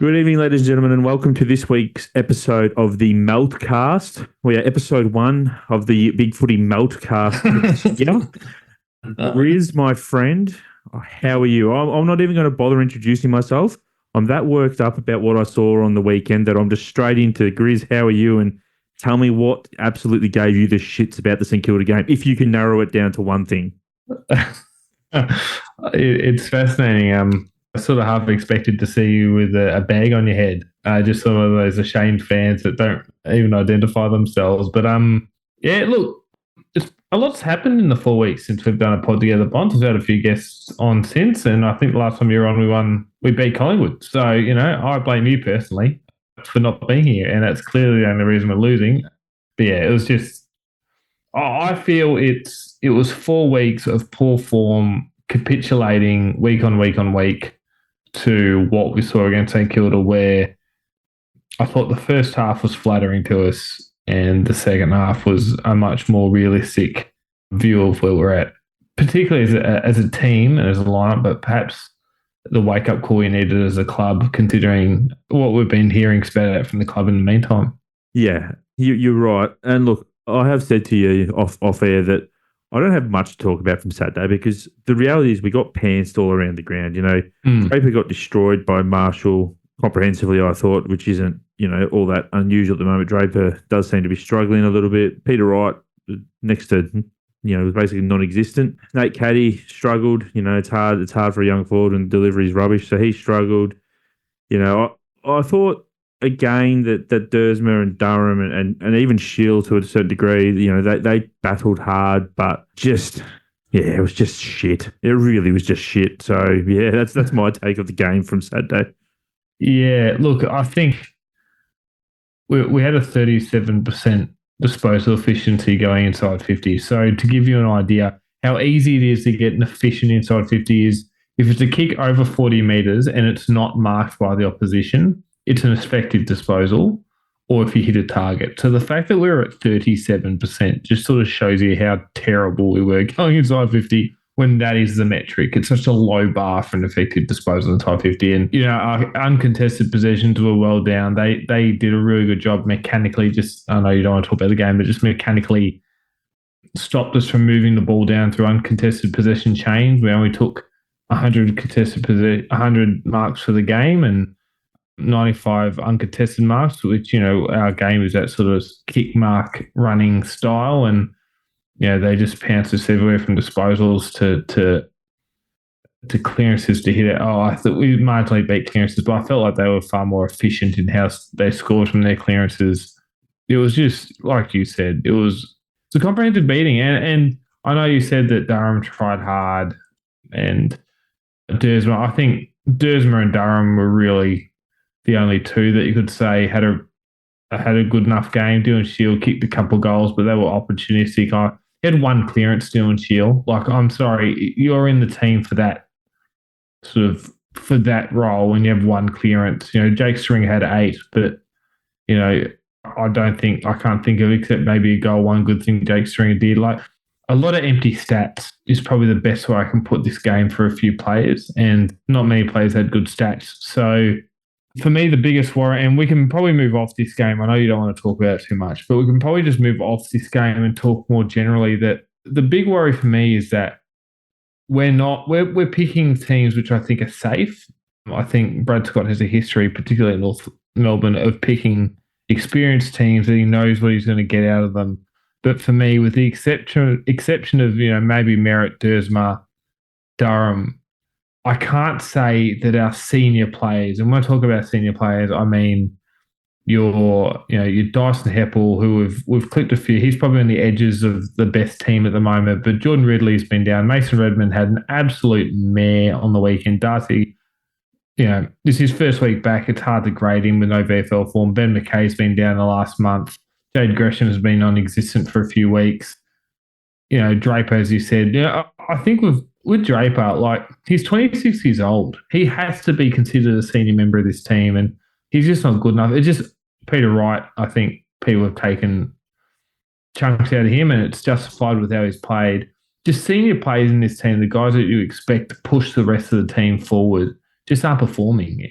Good evening, ladies and gentlemen, and welcome to this week's episode of the Meltcast. We are episode one of the BigFooty Meltcast. Riz, my friend, how are you? I'm not even going to bother introducing myself. I'm that worked up about what I saw on the weekend that I'm just straight into Grizz. How are you? And tell me what absolutely gave you the shits about the St Kilda game, if you can narrow it down to one thing. It's fascinating. I sort of half expected to see you with a bag on your head. Just some of those ashamed fans that don't even identify themselves. But yeah, look, a lot's happened in the 4 weeks since we've done a pod together. Bont has had a few guests on since, and I think the last time you were on, we beat Collingwood. So I blame you personally for not being here, and that's clearly the only reason we're losing. But yeah, it was just. I feel it was 4 weeks of poor form, capitulating week on week on week to what we saw against St Kilda, where I thought the first half was flattering to us and the second half was a much more realistic view of where we're at, particularly as a team and as a lineup, but perhaps the wake-up call you needed as a club, considering what we've been hearing spat out from the club in the meantime. Yeah, you're right. And look, I have said to you off air that I don't have much to talk about from Saturday because the reality is we got pantsed all around the ground. Draper got destroyed by Marshall comprehensively, I thought, which isn't, all that unusual at the moment. Draper does seem to be struggling a little bit. Peter Wright, next to, was basically non-existent. Nate Caddy struggled. It's hard for a young forward and delivery's rubbish, so he struggled. I thought again that Dersma and Durham and even Shield to a certain degree, they battled hard, but just it was just shit. It really was just shit. So yeah, that's my take of the game from Saturday. Yeah, look, I think we had a 37% disposal efficiency going inside 50. So to give you an idea how easy it is to get an efficient inside 50 is if it's a kick over 40 metres and it's not marked by the opposition, it's an effective disposal, or if you hit a target. So the fact that we were at 37% just sort of shows you how terrible we were going inside 50 when that is the metric. It's such a low bar for an effective disposal inside 50. And, our uncontested possessions were well down. They did a really good job mechanically. I know you don't want to talk about the game, but just mechanically stopped us from moving the ball down through uncontested possession chains. We only took 100 marks for the game and 95 uncontested marks, which, our game is that sort of kick mark running style. And, they just pounced us everywhere from disposals to clearances to hit it. Oh, I thought we marginally beat clearances, but I felt like they were far more efficient in how they scored from their clearances. It was just, like you said, it's a comprehensive beating. And I know you said that Durham tried hard and Dersma. I think Dersma and Durham were really the only two that you could say had a good enough game. Dylan Shield kicked a couple of goals, but they were opportunistic. I had one clearance, Dylan Shield. Like, I'm sorry, you're in the team for that role when you have one clearance. Jake Stringer had 8, but I can't think of except maybe a goal. One good thing Jake Stringer did, like a lot of empty stats, is probably the best way I can put this game for a few players, and not many players had good stats. So for me, the biggest worry, and we can probably move off this game. I know you don't want to talk about it too much, but we can probably just move off this game and talk more generally. That the big worry for me is that we're picking teams which I think are safe. I think Brad Scott has a history, particularly in North Melbourne, of picking experienced teams that he knows what he's going to get out of them. But for me, with the exception of maybe Merritt, Dersma, Durham, I can't say that our senior players, and when I talk about senior players, I mean your Dyson Heppel, who we've clicked a few. He's probably on the edges of the best team at the moment, but Jordan Ridley's been down. Mason Redmond had an absolute mare on the weekend. Darcy, this is his first week back. It's hard to grade him with no VFL form. Ben McKay's been down the last month. Jade Gresham has been non-existent for a few weeks. Draper, as you said, I think with Draper, like, he's 26 years old. He has to be considered a senior member of this team, and he's just not good enough. It's just Peter Wright. I think people have taken chunks out of him, and it's justified with how he's played. Just senior players in this team, the guys that you expect to push the rest of the team forward, just aren't performing.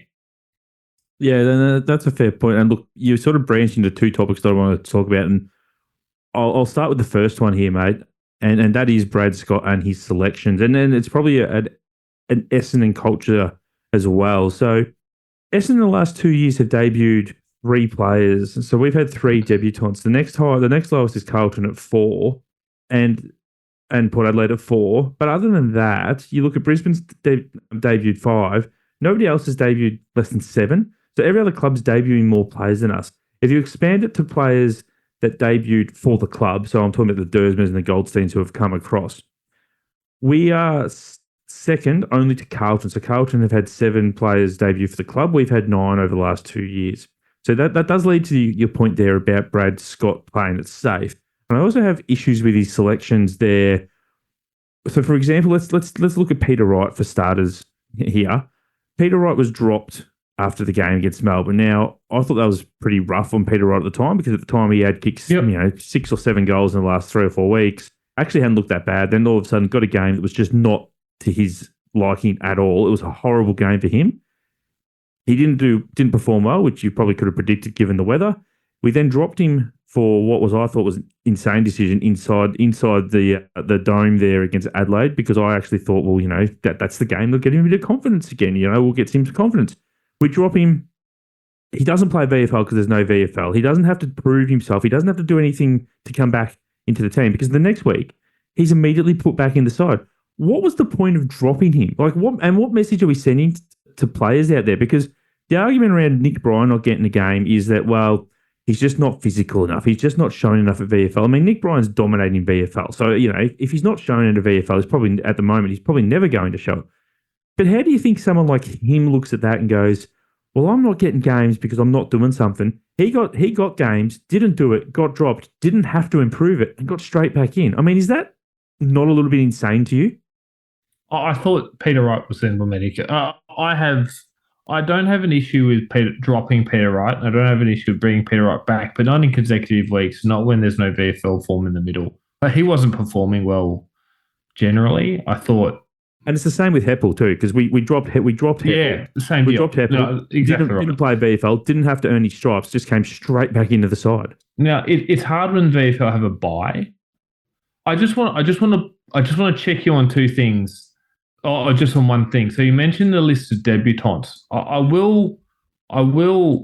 Yeah, that's a fair point. And look, you sort of branched into two topics that I want to talk about, and I'll start with the first one here, mate, and that is Brad Scott and his selections, and then it's probably an Essendon culture as well. So Essendon in the last 2 years have debuted three players, so we've had three debutants. The next lowest is Carlton at 4, and Port Adelaide at 4. But other than that, you look at Brisbane's debuted 5. Nobody else has debuted less than 7. So every other club's debuting more players than us. If you expand it to players that debuted for the club, so I'm talking about the Dersmans and the Goldsteins who have come across, we are second only to Carlton. So Carlton have had 7 players debut for the club. We've had 9 over the last 2 years. So that does lead to your point there about Brad Scott playing it safe. And I also have issues with his selections there. So, for example, let's look at Peter Wright for starters here. Peter Wright was dropped after the game against Melbourne. Now, I thought that was pretty rough on Peter Wright at the time because at the time he had kicked 6 or 7 goals in the last 3 or 4 weeks. Actually hadn't looked that bad. Then all of a sudden got a game that was just not to his liking at all. It was a horrible game for him. He didn't perform well, which you probably could have predicted given the weather. We then dropped him for what I thought was an insane decision inside the dome there against Adelaide, because I actually thought, well, that's the game that'll get him a bit of confidence again. We'll get him some confidence. We drop him. He doesn't play VFL because there's no VFL. He doesn't have to prove himself. He doesn't have to do anything to come back into the team, because the next week he's immediately put back in the side. What was the point of dropping him? What message are we sending to players out there? Because the argument around Nick Bryan not getting a game is that, well, he's just not physical enough. He's just not shown enough at VFL. I mean, Nick Bryan's dominating VFL. So, if he's not shown at a VFL, at the moment, he's probably never going to show it. But how do you think someone like him looks at that and goes, well, I'm not getting games because I'm not doing something? He got games, didn't do it, got dropped, didn't have to improve it, and got straight back in. I mean, is that not a little bit insane to you? I thought Peter Wright was emblematic. I don't have an issue with dropping Peter Wright. I don't have an issue with bringing Peter Wright back, but not in consecutive weeks, not when there's no VFL form in the middle. But he wasn't performing well generally, I thought. And it's the same with Heppel too, because we dropped Heppel. Yeah, the same deal. We dropped Heppel. No, exactly right. Didn't play VFL, didn't have to earn his stripes, just came straight back into the side. Now, it's hard when VFL have a bye. I just want to check you on two things. Oh, just on one thing. So you mentioned the list of debutants. I will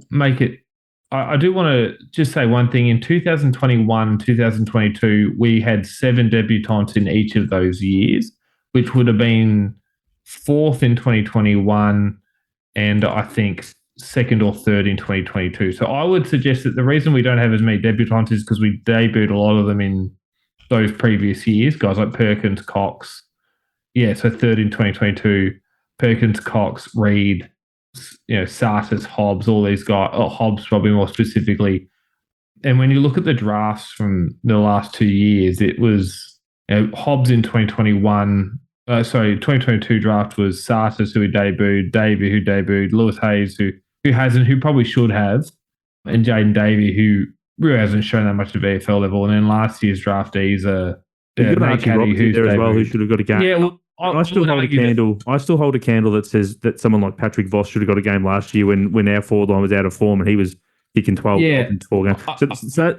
make it. I do want to just say one thing. In 2021, 2022, we had 7 debutants in each of those years, which would have been 4th in 2021 and I think 2nd or 3rd in 2022. So I would suggest that the reason we don't have as many debutants is because we debuted a lot of them in those previous years, guys like Perkins, Cox. Yeah, so 3rd in 2022, Perkins, Cox, Reid, Sartis, Hobbs, all these guys, Hobbs probably more specifically. And when you look at the drafts from the last 2 years, it was Hobbs in 2022 draft was Sartis, who debuted, Davey, who debuted, Lewis Hayes, who hasn't, who probably should have, and Jaden Davey, who really hasn't shown that much at VFL level. And then last year's draftees are Nate Caddy, who's there as well, who should have got a game. Yeah, well, I still hold a candle. I still hold a candle that says that someone like Patrick Voss should have got a game last year when our forward line was out of form and he was kicking 12 in 4 games. I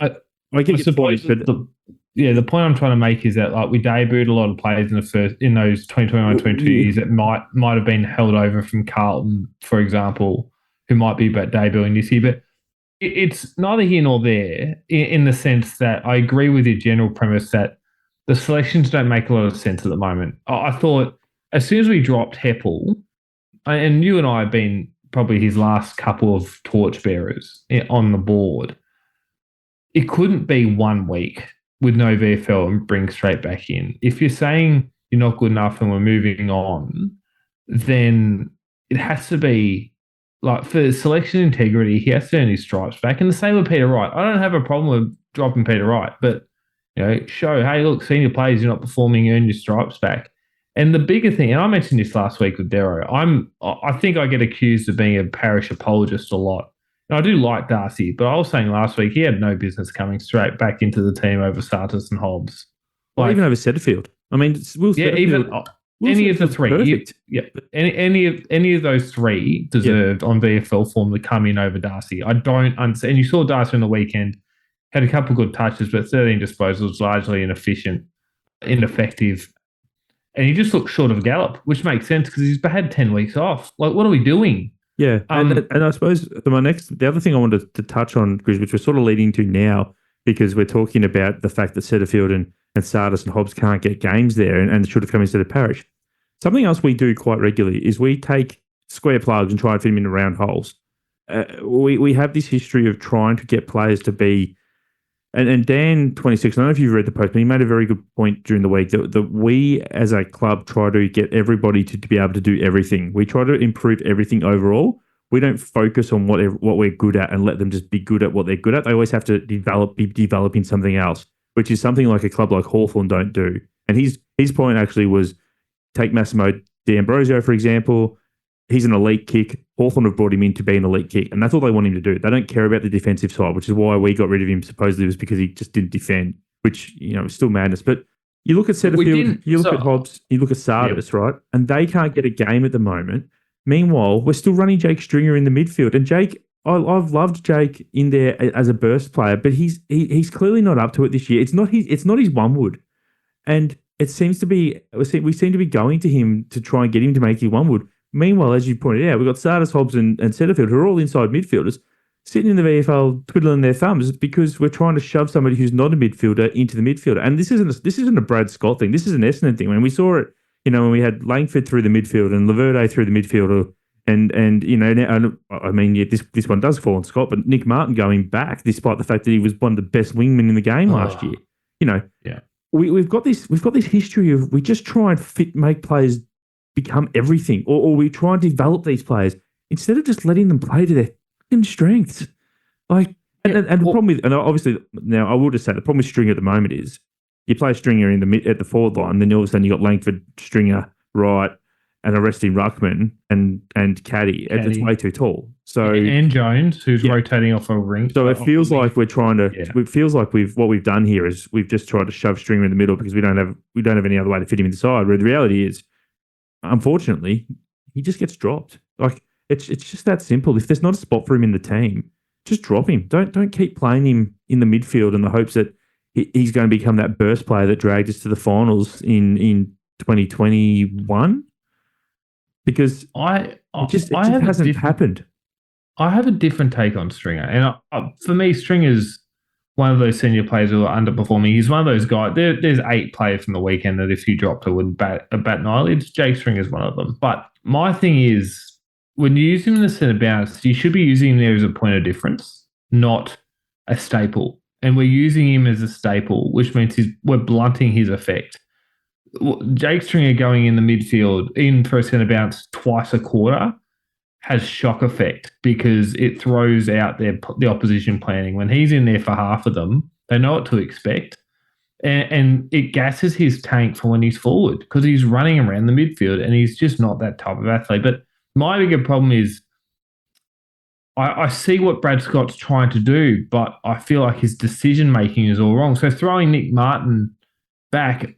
get your point, but the point I'm trying to make is that we debuted a lot of players in those 2021-22 years that might have been held over from Carlton, for example, who might be about debuting this year. But it's neither here nor there in the sense that I agree with your general premise that the selections don't make a lot of sense at the moment. I thought as soon as we dropped Heppel, and you and I have been probably his last couple of torchbearers on the board, it couldn't be 1 week with no VFL and bring straight back in. If you're saying you're not good enough and we're moving on, then it has to be for selection integrity, he has to earn his stripes back. And the same with Peter Wright. I don't have a problem with dropping Peter Wright, but show, hey, look, senior players, you're not performing, earn your stripes back. And the bigger thing, and I mentioned this last week with Darrow, I think I get accused of being a parish apologist a lot. And I do like Darcy, but I was saying last week he had no business coming straight back into the team over Sartis and Hobbs. Or even over Setterfield. I mean, Will Setterfield, any of the three. Perfect. Any of those three deserved on VFL form to come in over Darcy. I don't understand. And you saw Darcy on the weekend, had a couple of good touches, but 13 disposals, largely inefficient, ineffective. And he just looked short of a gallop, which makes sense because he's had 10 weeks off. Like, what are we doing? Yeah. And I suppose the other thing I wanted to touch on, which we're sort of leading to now, because we're talking about the fact that Setterfield and Sardis and Hobbs can't get games there and should have come instead of Parrish. Something else we do quite regularly is we take square plugs and try and fit them into round holes. We have this history of trying to get players to be, and Dan 26, I don't know if you've read the post, but he made a very good point during the week that we as a club try to get everybody to be able to do everything. We try to improve everything overall. We don't focus on what we're good at and let them just be good at what they're good at. They always have to be developing something else, which is something like a club like Hawthorn don't do. And his point actually was, take Massimo D'Ambrosio, for example. He's an elite kick. Hawthorn have brought him in to be an elite kick, and that's all they want him to do. They don't care about the defensive side, which is why we got rid of him. Supposedly was because he just didn't defend, which is still madness. But you look at Setterfield, you look at Hobbs, you look at Sardis, right? And they can't get a game at the moment. Meanwhile, we're still running Jake Stringer in the midfield, and Jake, I've loved Jake in there as a burst player, but he's clearly not up to it this year. It's not his one wood, and it seems to be we seem to be going to him to try and get him to make his one wood. Meanwhile, as you pointed out, we've got Sardis, Hobbs, and Setterfield, who are all inside midfielders, sitting in the VFL twiddling their thumbs because we're trying to shove somebody who's not a midfielder into the midfielder. And this isn't a Brad Scott thing. This is an Essendon thing. When we saw it, when we had Langford through the midfield and Laverde through the midfielder, this one does fall on Scott, but Nick Martin going back, despite the fact that he was one of the best wingmen in the game last year. Yeah. We've got this history of we just try and make players become everything, or we try and develop these players instead of just letting them play to their fucking strengths. The problem with, and obviously now I will just say the problem with Stringer at the moment is you play Stringer at the forward line, then all of a sudden you got Langford, Stringer, Wright, and a resting ruckman and Caddy. It's way too tall. So and Jones, who's rotating off a ring. So it feels like we're trying to. Yeah. It feels like what we've done here is we've just tried to shove Stringer in the middle because we don't have any other way to fit him inside. Where the reality is, unfortunately, he just gets dropped. Like it's just that simple. If there's not a spot for him in the team, just drop him. Don't keep playing him in the midfield in the hopes that he's going to become that burst player that dragged us to the finals in 2021. Because it just hasn't happened. I have a different take on Stringer, and for me, Stringer's one of those senior players who are underperforming. He's one of those guys. There's 8 players from the weekend that if you dropped, I wouldn't bat an eyelid. Jake Stringer's one of them. But my thing is, when you use him in the centre bounce, you should be using him there as a point of difference, not a staple. And we're using him as a staple, which means we're blunting his effect. Jake Stringer going in the midfield in for a centre bounce twice a quarter has shock effect because it throws out the opposition planning. When he's in there for half of them, they know what to expect. And it gasses his tank for when he's forward because he's running around the midfield and he's just not that type of athlete. But my bigger problem is I see what Brad Scott's trying to do, but I feel like his decision-making is all wrong. So throwing Nick Martin back,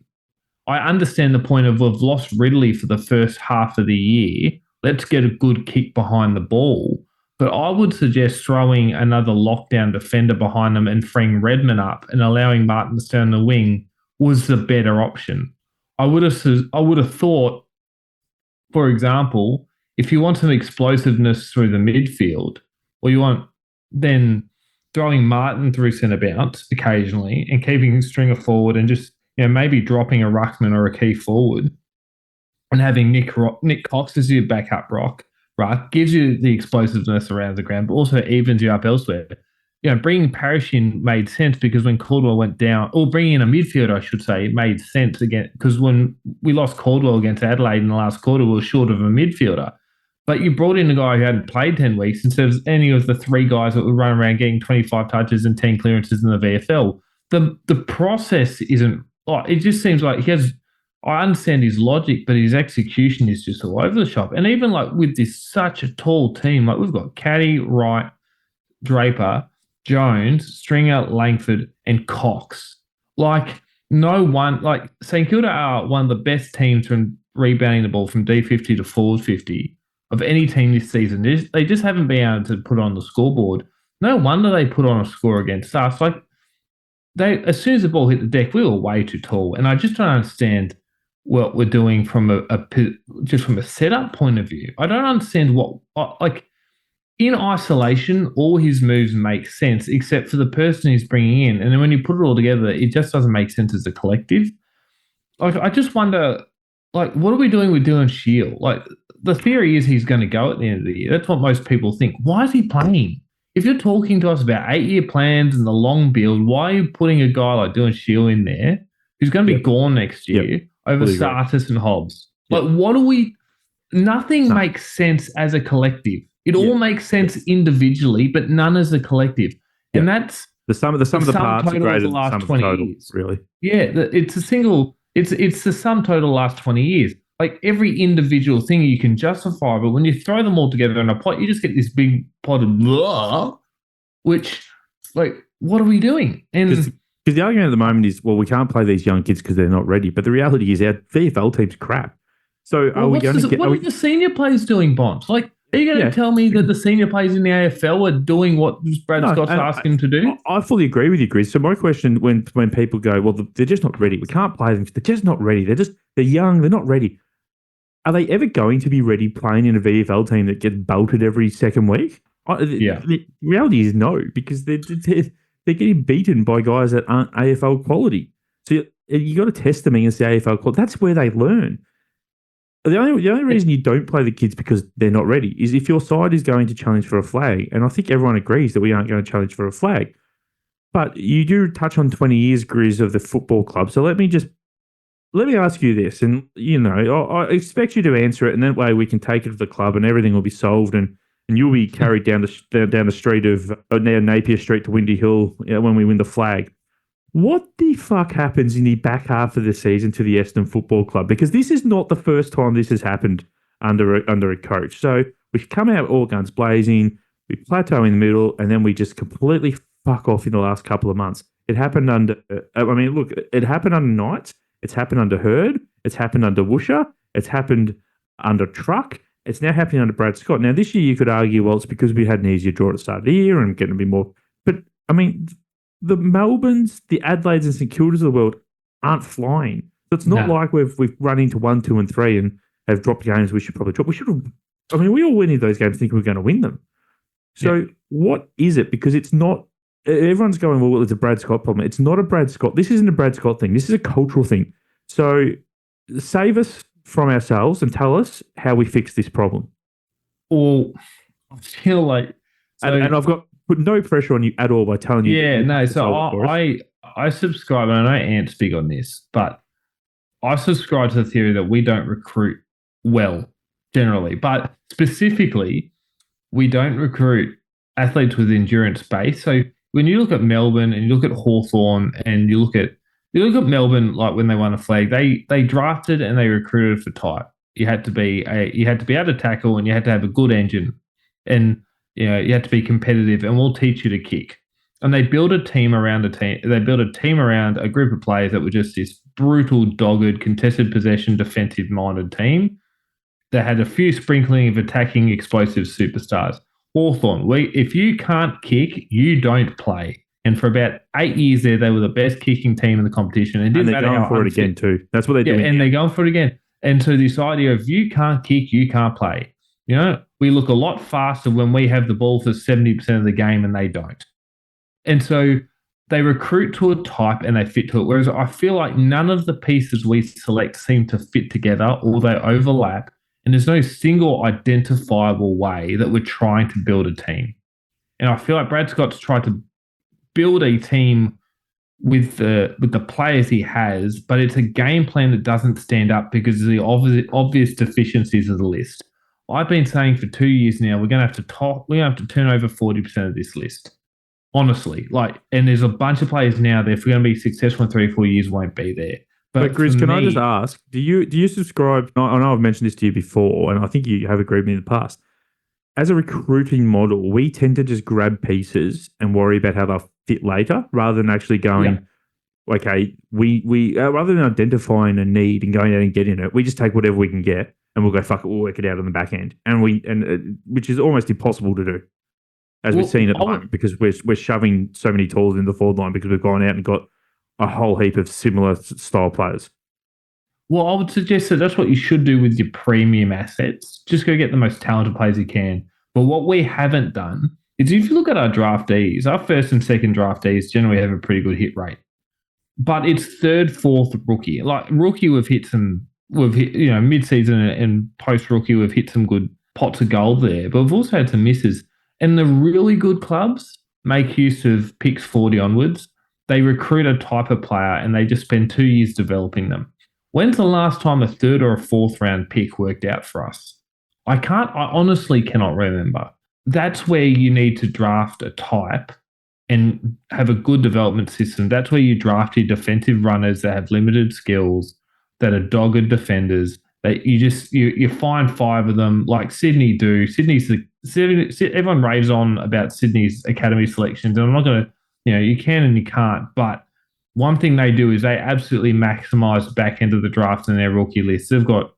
I understand the point of we've lost Ridley for the first half of the year. Let's get a good kick behind the ball. But I would suggest throwing another lockdown defender behind them and freeing Redmond up and allowing Martin to stay on the wing was the better option. I would have thought, for example, if you want some explosiveness through the midfield, or you want then throwing Martin through centre bounce occasionally and keeping Stringer forward and just maybe dropping a ruckman or a key forward and having Nick Cox as your backup rock, right, gives you the explosiveness around the ground, but also evens you up elsewhere. Bringing Parrish in made sense because when Caldwell went down, or bringing in a midfielder, I should say, it made sense again because when we lost Caldwell against Adelaide in the last quarter, we were short of a midfielder. But you brought in a guy who hadn't played 10 weeks instead of any of the 3 guys that were running around getting 25 touches and 10 clearances in the VFL. The process isn't. It just seems like he has. I understand his logic, but his execution is just all over the shop. And even with this such a tall team, we've got Caddy, Wright, Draper, Jones, Stringer, Langford, and Cox. No one. St Kilda are one of the best teams from rebounding the ball from D50 to forward 50 of any team this season. They just haven't been able to put on the scoreboard. No wonder they put on a score against us. Like, as soon as the ball hit the deck, we were way too tall. And I just don't understand what we're doing from just from a setup point of view. I don't understand in isolation, all his moves make sense except for the person he's bringing in. And then when you put it all together, it just doesn't make sense as a collective. I just wonder, what are we doing with Dylan Shield? The theory is he's going to go at the end of the year. That's what most people think. Why is he playing? If you're talking to us about 8-year plans and the long build, why are you putting a guy like Dylan Shield in there who's going to be gone next year over Sartis and Hobbs? What do we... Nothing makes sense as a collective. It all makes sense individually, but none as a collective. And that's... The sum of the parts are greater than the sum of the total, really. Yeah, it's the sum total of the last 20 years. Every individual thing you can justify, but when you throw them all together in a pot, you just get this big pot of blah, which, what are we doing? And because the argument at the moment is, well, we can't play these young kids because they're not ready. But the reality is our VFL team's crap. So are we going to get... What are the senior players doing, Bonds? Are you going to tell me that the senior players in the AFL are doing what Brad Scott's asking them to do? I fully agree with you, Grizz. So my question, when people go, well, they're just not ready. We can't play them because they're just not ready. They're young. They're not ready. Are they ever going to be ready playing in a VFL team that gets belted every second week? The reality is no, because they're getting beaten by guys that aren't AFL quality. So you got to test them against the AFL quality. That's where they learn. The only reason you don't play the kids because they're not ready is if your side is going to challenge for a flag, and I think everyone agrees that we aren't going to challenge for a flag. But you do touch on 20 years, Grizz, of the football club. So let me ask you this, and I expect you to answer it, and that way we can take it to the club, and everything will be solved, and you'll be carried down the street of now Napier Street to Windy Hill when we win the flag. What the fuck happens in the back half of the season to the Essendon Football Club? Because this is not the first time this has happened under a coach. So we come out all guns blazing, we plateau in the middle, and then we just completely fuck off in the last couple of months. It happened under... it happened under Knights. It's happened under Hurd. It's happened under Woosha. It's happened under Truck. It's now happening under Brad Scott. Now, this year you could argue, well, it's because we had an easier draw at the start of the year and getting a bit more... But, the Melbournes, the Adelaides and St Kildas of the world aren't flying. So it's not like we've run into 1, 2 and 3 and have dropped games we should probably drop. We should have... we all went into those games thinking we're going to win them. So what is it? Because it's not... Everyone's going, well, it's a Brad Scott problem. It's not a Brad Scott. This isn't a Brad Scott thing. This is a cultural thing. So save us from ourselves and tell us how we fix this problem. Well, I feel like... And I've got... put no pressure on you at all by telling you. Yeah, no. So I subscribe, and I know Ant's big on this, but I subscribe to the theory that we don't recruit well generally, but specifically, we don't recruit athletes with endurance base. So when you look at Melbourne and you look at Hawthorn and you look at Melbourne, like when they won a flag, they drafted and they recruited for type. You had to be able to tackle, and you had to have a good engine, and you had to be competitive, and we'll teach you to kick. And they built a team around They built a team around a group of players that were just this brutal, dogged, contested possession, defensive-minded team that had a few sprinkling of attacking, explosive superstars. Hawthorn, if you can't kick, you don't play. And for about 8 years there, they were the best kicking team in the competition. And they're going for it again too. That's what they're doing. And they're going for it again. And so this idea of you can't kick, you can't play. We look a lot faster when we have the ball for 70% of the game and they don't. And so they recruit to a type and they fit to it. Whereas I feel like none of the pieces we select seem to fit together, or they overlap. And there's no single identifiable way that we're trying to build a team. And I feel like Brad Scott's tried to build a team with the players he has, but it's a game plan that doesn't stand up because of the obvious deficiencies of the list. I've been saying for 2 years now, we're going to have to turn over 40% of this list. Honestly, and there's a bunch of players now that if we're going to be successful in 3 or 4 years, won't be there. But Grizz, can I just ask, do you subscribe? I know I've mentioned this to you before, and I think you have agreed with me in the past. As a recruiting model, we tend to just grab pieces and worry about how they'll fit later, rather than actually going, okay, we rather than identifying a need and going out and getting it, we just take whatever we can get and we'll go fuck it, we'll work it out on the back end, which is almost impossible to do, as we've seen at the moment, because we're shoving so many tools in the forward line because we've gone out and got a whole heap of similar style players. Well, I would suggest that that's what you should do with your premium assets. Just go get the most talented players you can. But what we haven't done is, if you look at our draftees, our first and second draftees generally have a pretty good hit rate. But it's third, fourth rookie. Like rookie, we've hit mid-season and post-rookie, we've hit some good pots of gold there. But we've also had some misses. And the really good clubs make use of picks 40 onwards. They recruit a type of player and they just spend 2 years developing them. When's the last time a third or a fourth round pick worked out for us? I honestly cannot remember. That's where you need to draft a type and have a good development system. That's where you draft your defensive runners that have limited skills, that are dogged defenders, that you find 5 of them like Sydney do. Everyone raves on about Sydney's academy selections, and I'm not going to, you can and you can't, but one thing they do is they absolutely maximize the back end of the draft in their rookie list. They've got,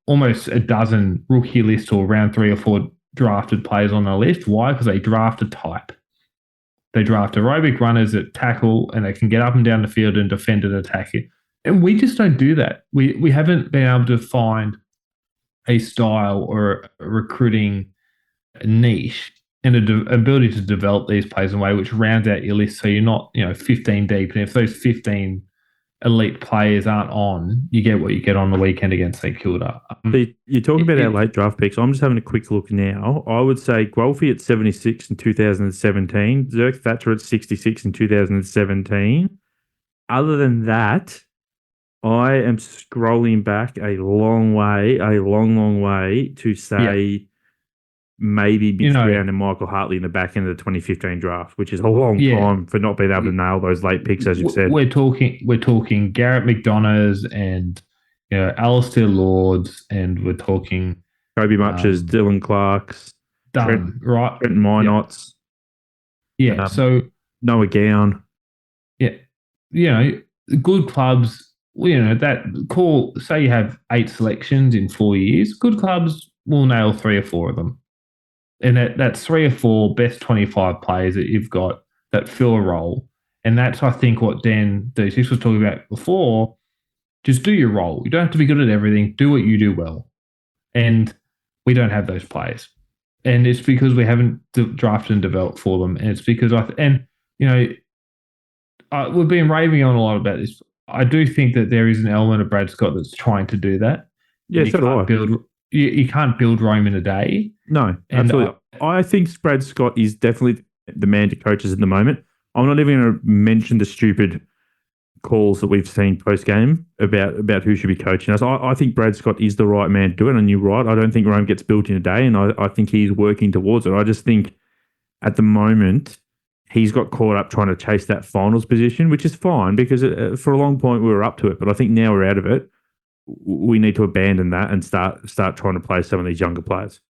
almost a dozen rookie lists or around 3 or 4 drafted players on the list. Why? Because they draft a type. They draft aerobic runners that tackle and they can get up and down the field and defend and attack it. And we just don't do that. We haven't been able to find a style or a recruiting niche and an ability to develop these players in a way which rounds out your list so you're not, 15 deep. And if those 15 elite players aren't on, you get what you get on the weekend against St Kilda. You're talking about our late draft picks. I'm just having a quick look now. I would say Guelphy at 76 in 2017, Zirk Thatcher at 66 in 2017. Other than that, I am scrolling back a long way to say maybe Mitch Brown and Michael Hartley in the back end of the 2015 draft, which is a long time for not being able to nail those late picks, as you said. We're talking Garrett McDonough's and Alistair Lords, and we're talking Kobe Mutchers, Dylan Clark's, Trenton Minot's. Yeah, so Noah Gown. Yeah, good clubs. Say you have 8 selections in 4 years. Good clubs will nail 3 or 4 of them. And that's 3 or 4 best 25 players that you've got that fill a role. And that's, I think, what Dan D6 was talking about before. Just do your role. You don't have to be good at everything. Do what you do well. And we don't have those players. And it's because we haven't drafted and developed for them. And it's because we've been raving on a lot about this. I do think that there is an element of Brad Scott that's trying to do that. Yeah, so do I. You can't build Rome in a day. No, absolutely. I think Brad Scott is definitely the man to coaches at the moment. I'm not even going to mention the stupid calls that we've seen post-game about who should be coaching us. I think Brad Scott is the right man to do it, and you're right. I don't think Rome gets built in a day, and I think he's working towards it. I just think at the moment he's got caught up trying to chase that finals position, which is fine because for a long point we were up to it. But I think now we're out of it. We need to abandon that and start trying to play some of these younger players.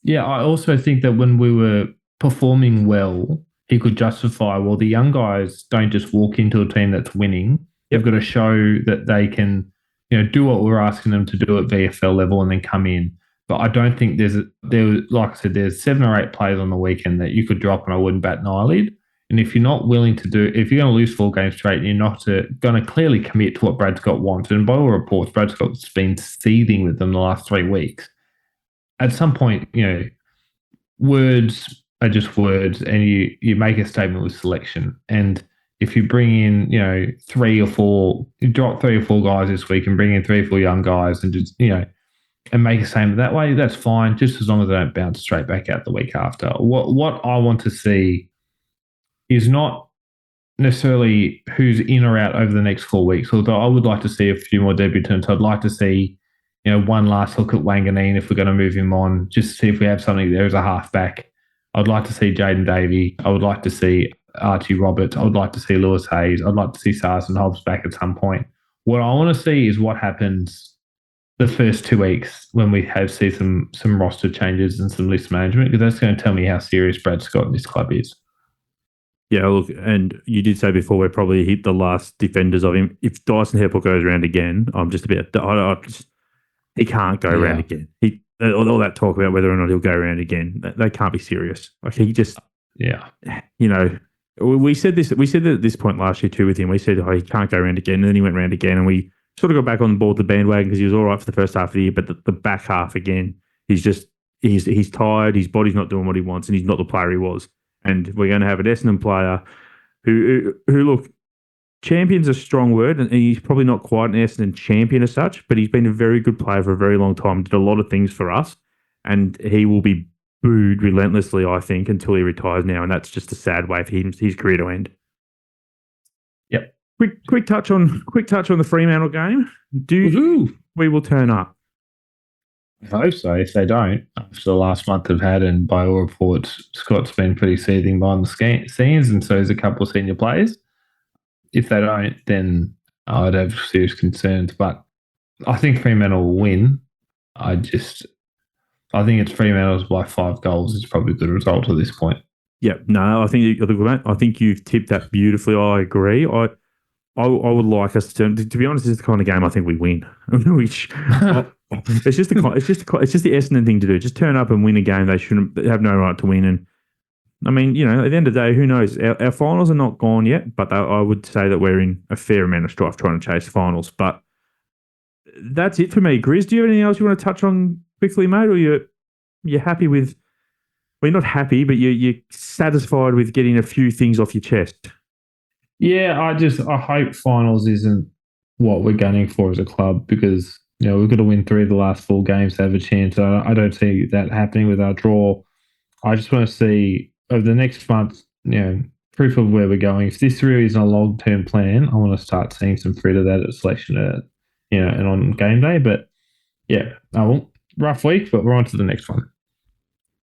Yeah, I also think that when we were performing well, he could justify, well, the young guys don't just walk into a team that's winning. They've got to show that they can, do what we're asking them to do at VFL level and then come in. But I don't think like I said, there's 7 or 8 players on the weekend that you could drop and I wouldn't bat an eyelid. And if you're not willing to if you're going to lose 4 games straight and you're not going to clearly commit to what Brad Scott wants, and by all reports, Brad Scott's been seething with them the last 3 weeks, at some point, words are just words, and you make a statement with selection. And if you bring in, 3 or 4, you drop 3 or 4 guys this week and bring in 3 or 4 young guys and just, and make a statement that way, that's fine, just as long as they don't bounce straight back out the week after. What I want to see is not necessarily who's in or out over the next 4 weeks, although I would like to see a few more debutants. I'd like to see, one last look at Wanganeen if we're going to move him on, just to see if we have something there as a halfback. I'd like to see Jaden Davey. I would like to see Archie Roberts. I would like to see Lewis Hayes. I'd like to see Sarson Hobbs back at some point. What I want to see is what happens the first 2 weeks when we see some roster changes and some list management, because that's going to tell me how serious Brad Scott and this club is. Yeah, look, and you did say before we're probably hit the last defenders of him. If Dyson Heppel goes around again, I'm just about. He can't go around again. All that talk about whether or not he'll go around again, they can't be serious. Like he just, you know, we said this. We said that at this point last year too with him. We said, he can't go around again, and then he went around again, and we sort of got back on board the bandwagon because he was all right for the first half of the year, but the back half again, he's tired. His body's not doing what he wants, and he's not the player he was. And we're going to have an Essendon player who look, champion's a strong word, and he's probably not quite an Essendon champion as such, but he's been a very good player for a very long time, did a lot of things for us, and he will be booed relentlessly, I think, until he retires now, and that's just a sad way for his career to end. Yep. Quick touch on the Fremantle game. We will turn up? I hope so. If they don't, after the last month they've had, and by all reports, Scott's been pretty seething behind the scenes, and so is a couple of senior players. If they don't, then I'd have serious concerns. But I think Fremantle will win. I think it's Fremantle's by 5 goals is probably a good result at this point. Yeah, no, I think you've tipped that beautifully. I agree. I would like us to be honest, it's the kind of game I think we win. Which it's just the Essendon thing to do. Just turn up and win a game they have no right to win. And I mean, at the end of the day, who knows? Our finals are not gone yet, but I would say that we're in a fair amount of strife trying to chase finals. But that's it for me. Grizz, do you have anything else you want to touch on quickly, mate? Or you're happy with? Well, you're not happy, but you're satisfied with getting a few things off your chest. Yeah, I hope finals isn't what we're gunning for as a club, because we've got to win 3 of the last 4 games to have a chance. I don't see that happening with our draw. I just want to see over the next month, proof of where we're going. If this really isn't a long-term plan, I want to start seeing some fruit of that at selection, and on game day. But yeah, rough week, but we're on to the next one.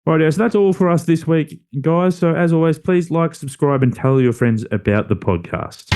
Right, so that's all for us this week, guys. So as always, please like, subscribe, and tell your friends about the podcast.